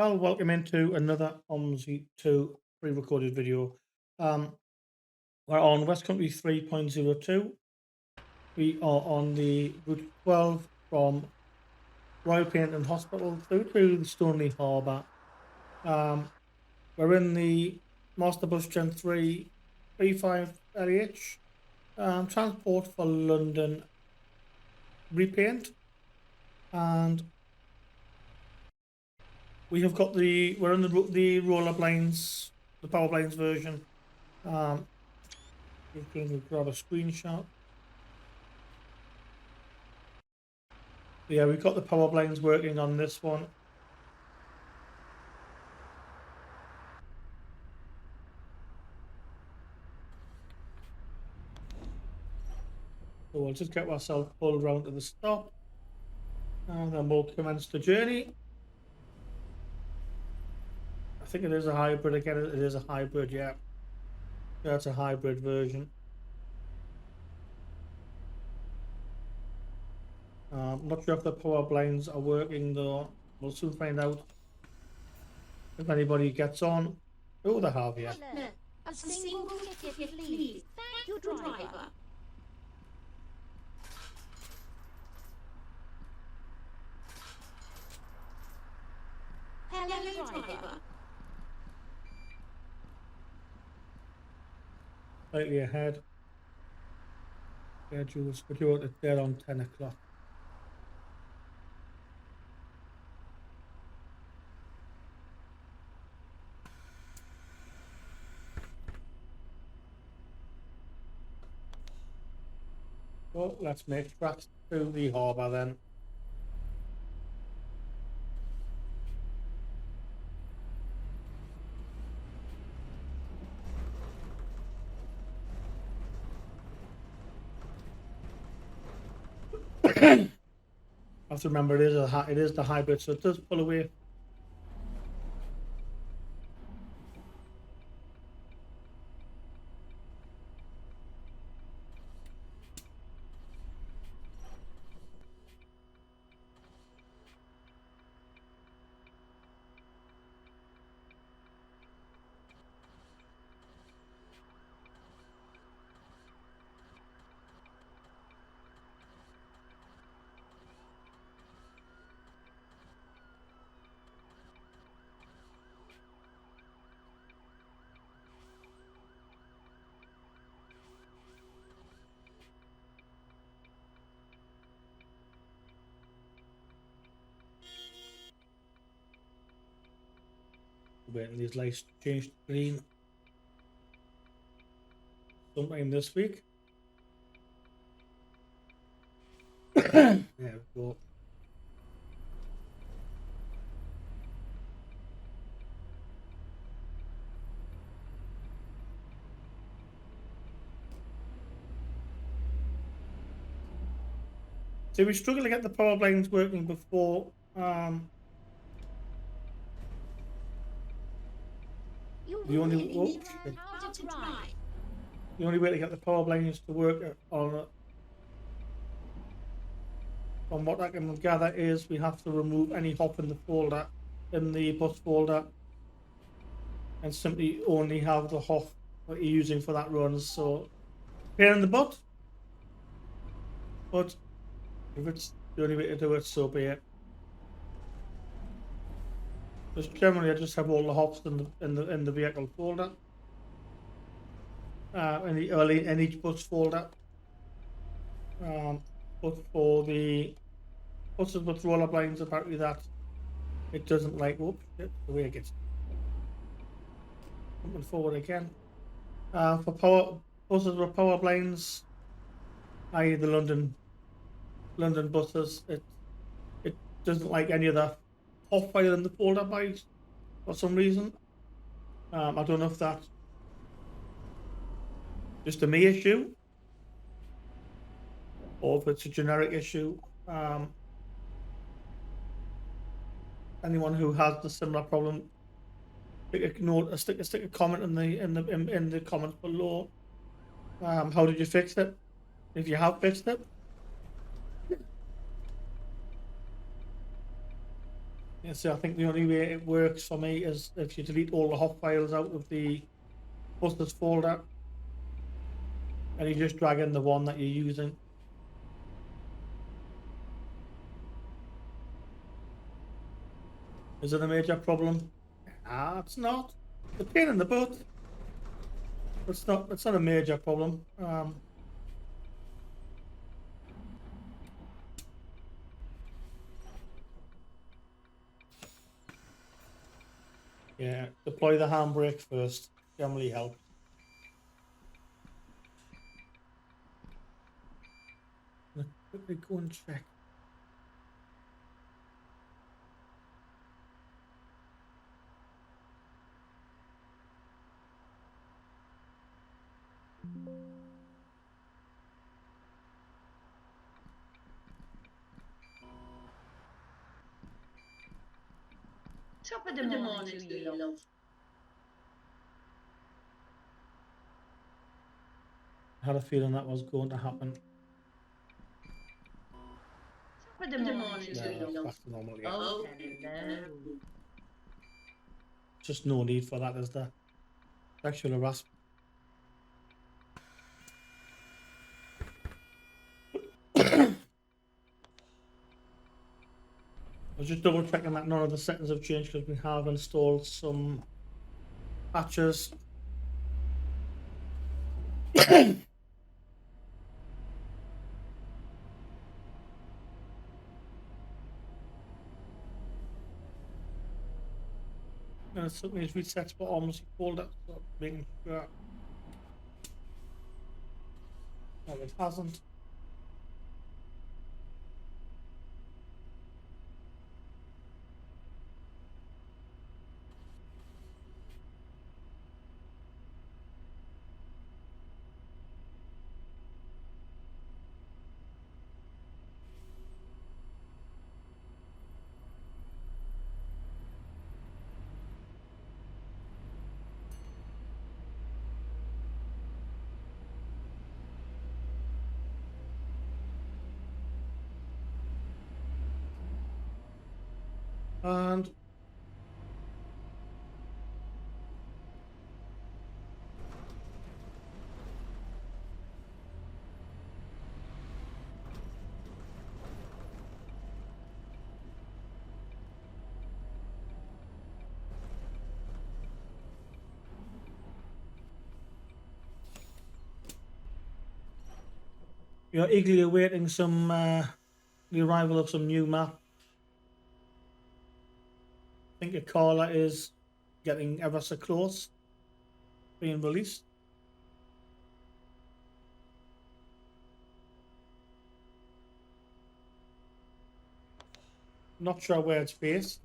Well, welcome into another OMSI 2 pre-recorded video. We're on West Country 3.02. We are on the Route 12 from Royal Paignton Hospital through to the Stoneley Harbour. We're in the Masterbus Gen 3 B550 transport for London repaint, and we're in the roller blinds, the power blinds version. Just going to grab a screenshot. Yeah, we've got the power blinds working on this one. So we'll just get ourselves pulled around to the stop, and then we'll commence the journey. I think it is a hybrid again. It is a hybrid, yeah. That's a hybrid version. I'm not sure if the power blinds are working though. We'll soon find out if anybody gets on. Oh, they have, yeah. Hello. A single ticket, please. Thank you, driver. Hello, driver. Slightly ahead. Schedule scheduled it there on 10 o'clock. So let's make tracks to the harbour then. I have to remember it is the hybrid, so it does pull away. Waiting these lights to change to green sometime this week. There we go. So we struggle to get the power blinds working before the only way to get the power blinds to work on, from what I can gather, is we have to remove any hop in the folder, in the bus folder, and simply only have the hop that you're using for that run. So pain in the butt, but if it's the only way to do it, so be it. Just generally, I just have all the hops in the vehicle folder, in each bus folder. But for the buses with roller blinds, apparently that it doesn't like. Whoops, the way it gets coming forward again. For buses with power blinds, i.e. the London buses, it doesn't like any of the hop file in the folder by for some reason. I don't know if that's just a me issue or if it's a generic issue. Anyone who has the similar problem, stick a comment in the comments below. How did you fix it? If you have fixed it. Yeah, so I think the only way it works for me is if you delete all the hot files out of the busters folder and you just drag in the one that you're using. Is it a major problem? Ah, it's not. It's a pain in the butt. It's not a major problem. Yeah, deploy the handbrake first. Generally helps. I'm gonna quickly go and check. Top of the morning to you, love. I had a feeling that was going to happen. Top of the morning to you, love. Back to normal again. Oh, hello. Just no need for that, is there? Sexual harassment. I was just double checking that none of the settings have changed because we have installed some patches. And it took me to reset for OMSI folder, so making sure. No, it hasn't. And you're eagerly awaiting some the arrival of some new map. I think Akala is getting ever so close being released. Not sure where it's based.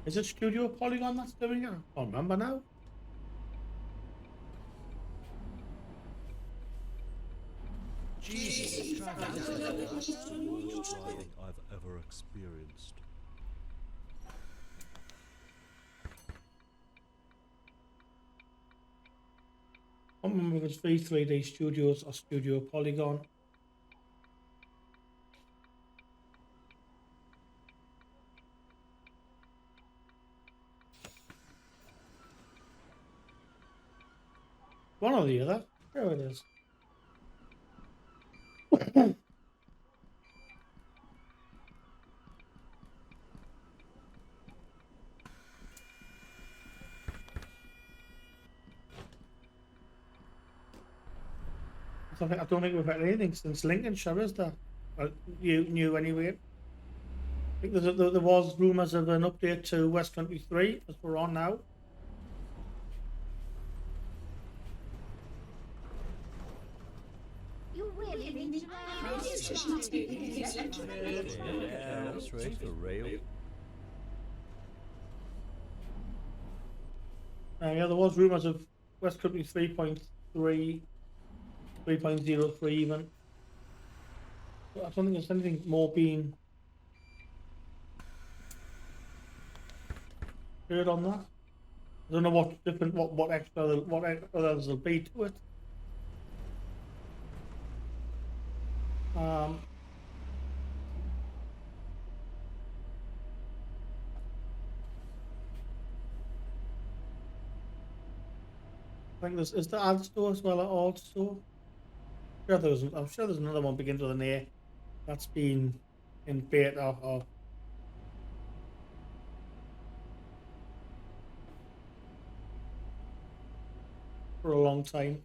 Is it Studio Polygon that's doing it? I can't remember now. Jesus, that's the worst driving I've ever experienced. I don't remember if it's V3D Studios or Studio Polygon. One or the other. There it is. I don't think we've had anything since Lincolnshire, is there? Well, you knew anyway. I think there was rumours of an update to West 23, as we're on now. You really need to Yeah, that's right, for real. Yeah, there was rumours of West Country 3.3 3.03 even. I don't think there's anything more being heard on that. I don't know what different, what extra, others will be to it. I think is the ad store as well, at alt store. I'm sure there's another one begins with an A that's been in beta or for a long time.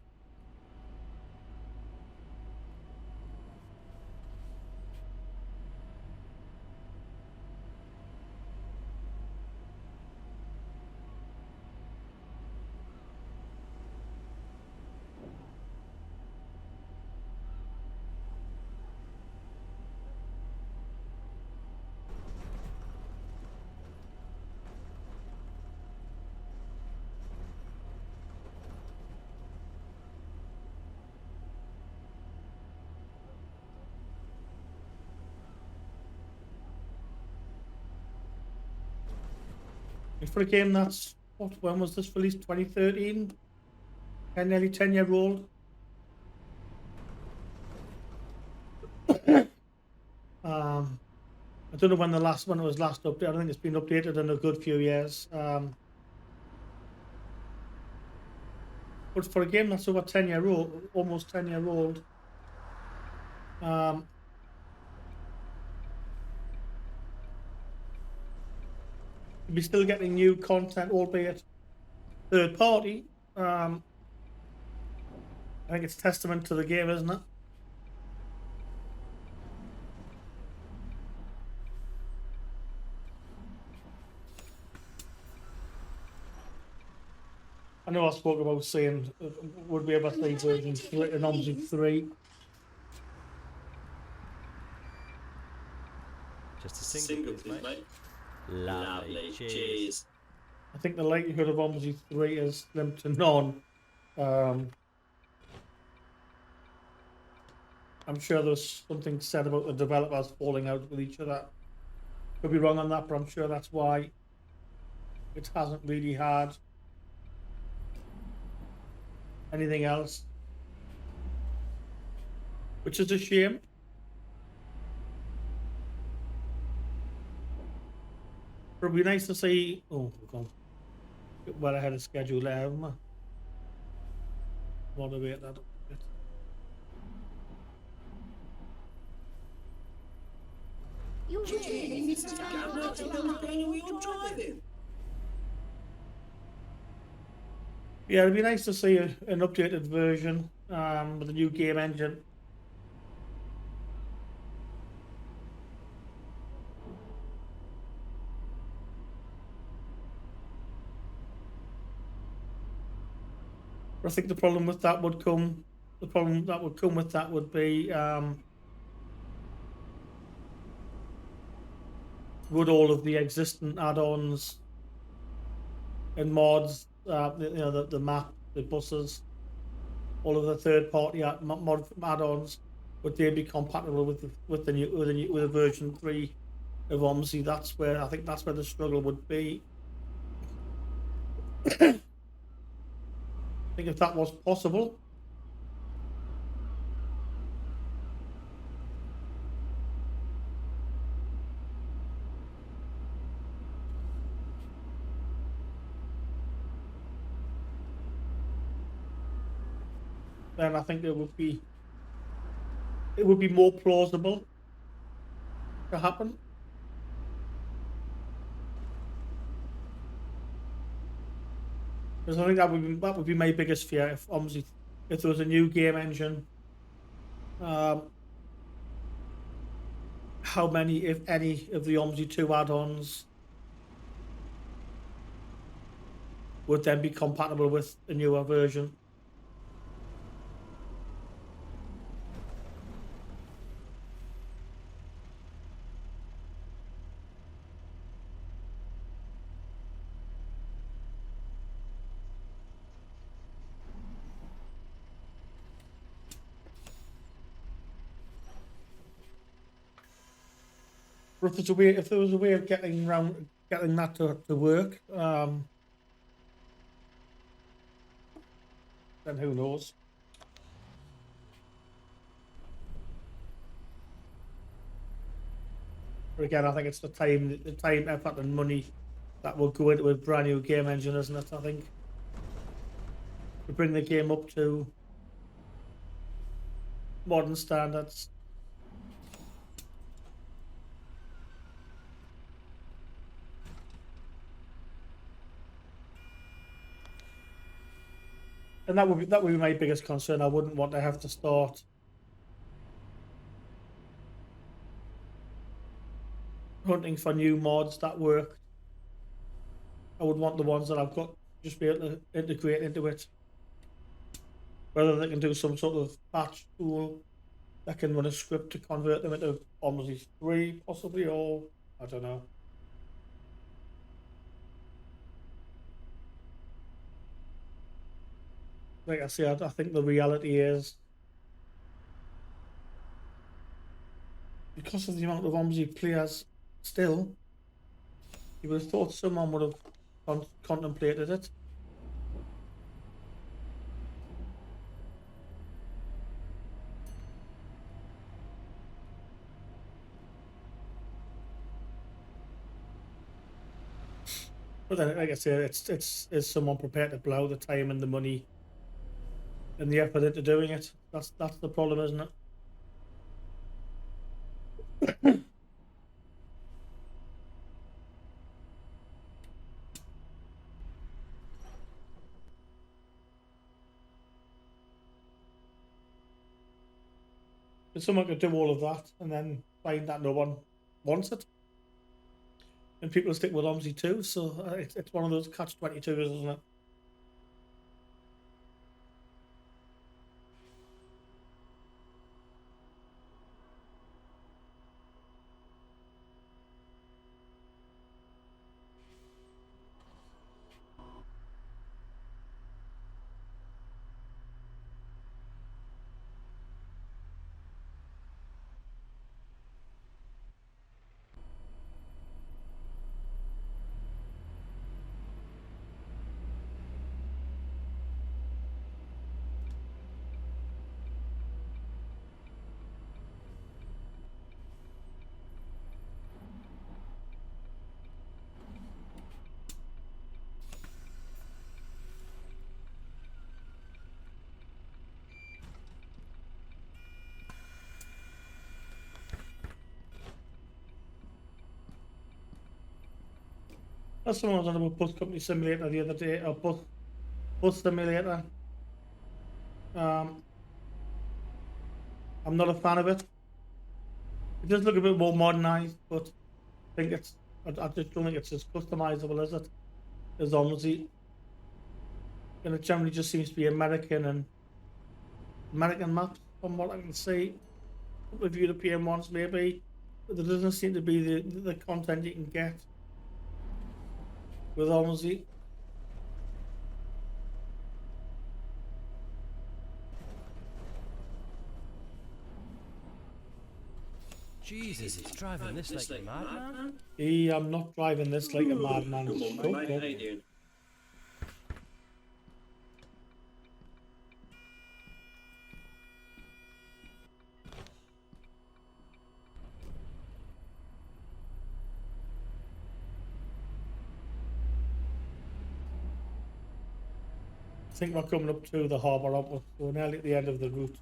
For a game that's, when was this released? 2013? And nearly 10-year-old. I don't know when the last one was last updated. I think it's been updated in a good few years. But for a game that's over 10-year-old, almost 10-year-old, to be still getting new content, albeit third party, I think it's testament to the game, isn't it? I know I spoke about saying would we ever see version 3 in OMSI 3. Just a single, please, mate. Lovely. Cheers. I think the likelihood of OMSI 3 is slim to none. I'm sure there's something said about the developers falling out with each other. Could be wrong on that, but I'm sure that's why it hasn't really had anything else, which is a shame. But it'd be nice to see. Oh, God. Well ahead of schedule there, haven't I? Motivate that a bit. Yeah, it'd be nice to see an updated version with a new game engine. I think the problem with that would come. The problem that would come with that would be would all of the existing add-ons and mods, the map, the buses, all of the third-party mod add-ons, would they be compatible with the version 3 of OMSI? That's where I think that's where the struggle would be. I think if that was possible, then I think it would be more plausible to happen. Because I think that would be my biggest fear if there was a new game engine. How many, if any, of the OMSI 2 add-ons would then be compatible with a newer version? if there was a way of getting that to work, then who knows? But again, I think it's the time, effort, and money that will go into a brand new game engine, isn't it? I think to bring the game up to modern standards. And that would be my biggest concern. I wouldn't want to have to start hunting for new mods that work. I would want the ones that I've got just be able to integrate into it. Whether they can do some sort of batch tool that can run a script to convert them into OMSI 3, possibly, or I don't know. Like I said, I think the reality is, because of the amount of OMSI players still, you would have thought someone would have contemplated it. But then, like I say, is someone prepared to blow the time and the money and the effort into doing it? That's the problem, isn't it? If someone could do all of that and then find that no one wants it, and people stick with OMSI too, so it's one of those catch-22s, isn't it? That's someone was on about bus company simulator the other day, or bus simulator. I'm not a fan of it. It does look a bit more modernized, but I think I just don't think it's as customizable as it as OMSI. And it generally just seems to be American maps from what I can see. A couple of European ones maybe, but there doesn't seem to be the content you can get with OMSI. Jesus, it's driving this like a madman. I'm not driving this like a madman. Come on, mate. How you doing? I think we're coming up to the harbour, aren't we? We're nearly at the end of the route.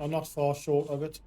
I'm not far short of it.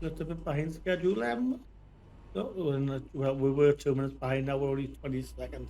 Just a bit behind schedule, No, well, we were 2 minutes behind, now we're only 20 seconds.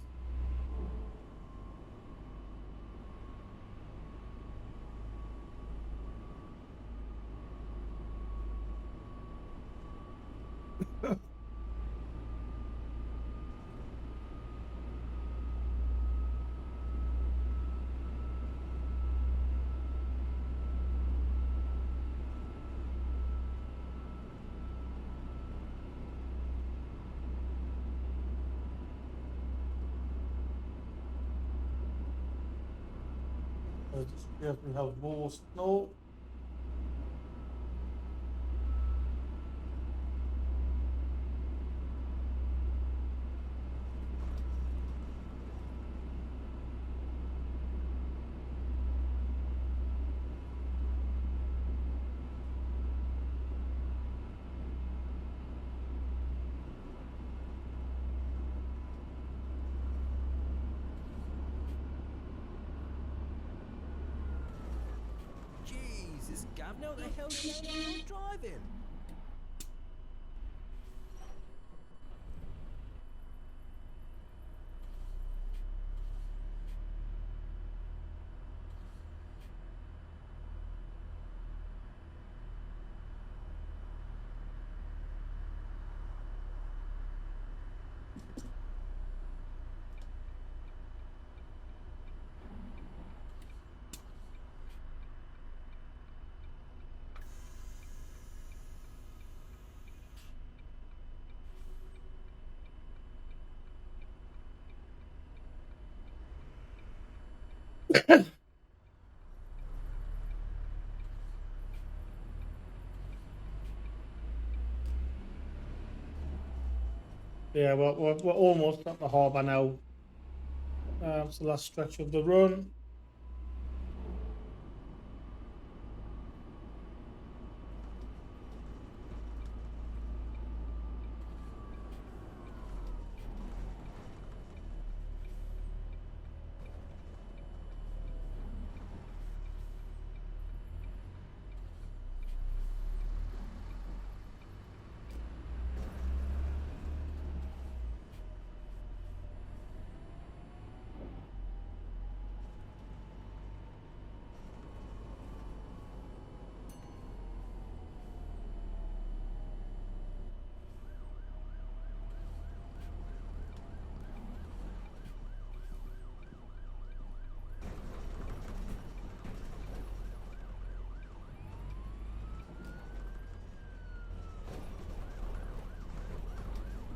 Here we have more snow. Jesus, Gavin, what the hell's going on driving? Yeah, we're almost at the harbour now. It's the last stretch of the run.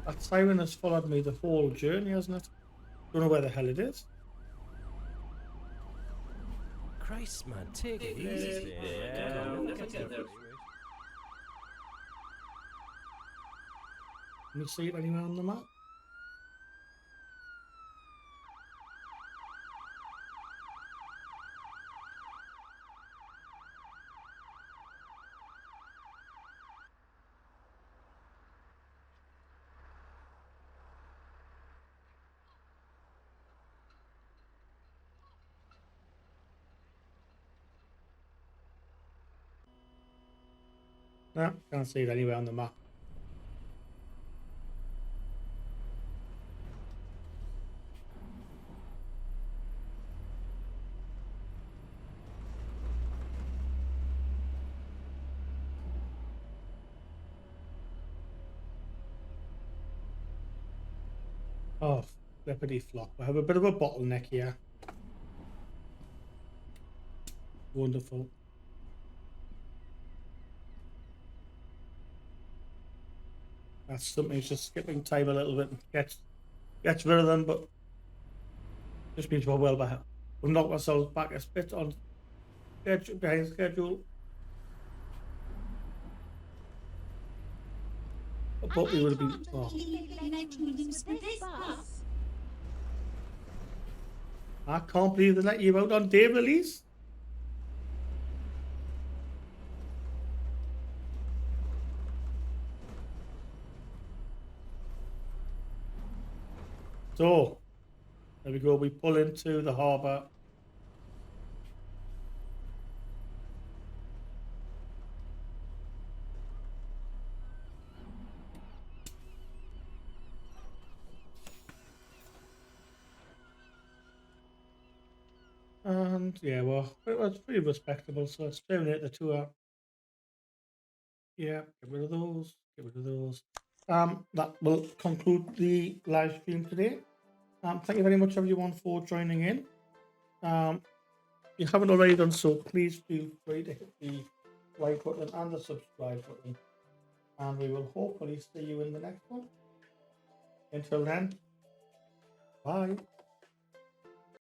That siren has followed me the whole journey, hasn't it? Don't know where the hell it is. Christ, man, take it easy. Can you see it anywhere on the map? No, can't see it anywhere on the map. Oh, flippity flop. We have a bit of a bottleneck here. Wonderful. That's something, just skipping time a little bit and gets rid of them, but just means we're well behind. We've knocked ourselves back a bit on schedule, behind schedule. But we would have been. Oh, I can't believe they let you out on day release. So, there we go. We pull into the harbour. And yeah, well, it was pretty respectable. So let's terminate the tour. Yeah, get rid of those. Get rid of those. That will conclude the live stream today. Thank you very much, everyone, for joining in. If you haven't already done so, please feel free to hit the like button and the subscribe button. And we will hopefully see you in the next one. Until then, bye.